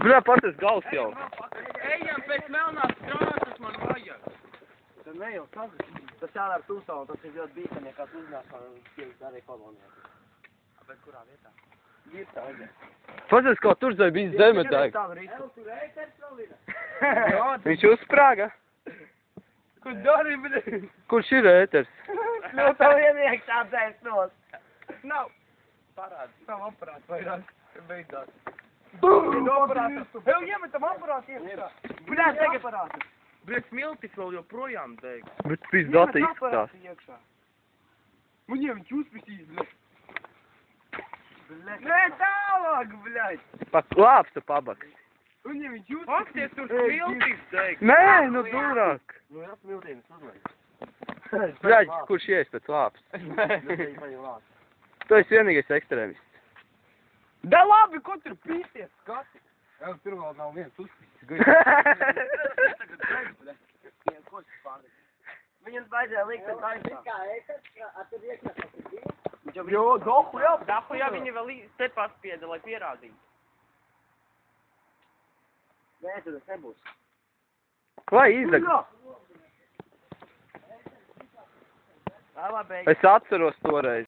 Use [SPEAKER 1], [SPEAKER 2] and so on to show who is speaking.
[SPEAKER 1] Bļā, paties gals jau.
[SPEAKER 2] Ejam pēc melnās krāsas, man vajag.
[SPEAKER 3] Tad ne jau tas jādara tusā, un tas ir ļoti bīstami, ja kāds uznāks un tiek arī kolonijā.
[SPEAKER 2] Bet kurā vietā?
[SPEAKER 3] Girtā, aizē.
[SPEAKER 1] Paties, kā tur zai bija zeme deg. Viņš uzsprāga.
[SPEAKER 2] Kur dari, bļa?
[SPEAKER 1] Kurš ir ēters?
[SPEAKER 3] Nu, tev ienieks apdzēst nos.
[SPEAKER 2] Nav. Parādi. Nav aparāts vairāk. Beidzās.
[SPEAKER 3] Aparātu. Tev iemetam aparātu iekšā. Bļā, deg aparātu.
[SPEAKER 2] Bļa, smiltis vēl joprojām deg.
[SPEAKER 1] Bet pizdāta izskatās.
[SPEAKER 3] Viņiem viņš uzpisīs, bļa. Nē, tālāk, bļa.
[SPEAKER 1] Pak lāpsta pabaks.
[SPEAKER 3] Viņiem viņš uzpisīs.
[SPEAKER 2] Akties, tur smiltis deg.
[SPEAKER 1] Nē, nu durāk.
[SPEAKER 3] Nu, jā, smiltīnis uzlaiž.
[SPEAKER 1] Bļaģ, kurš ies pēc lāpsta? Tu esi vienīgais ekstrēmists.
[SPEAKER 3] Da labi, ko tur pīsties, skati? Jā, tur vēl nav viens uzpisīs. Viņam vajadzēja likt ar taisā. Jo,
[SPEAKER 2] Dahujā viņi vēl te paspieda, lai pierādītu.
[SPEAKER 3] Nē, tur tas nebūs.
[SPEAKER 1] Lai izdeg.
[SPEAKER 3] Labi,
[SPEAKER 1] Es atceros toreiz.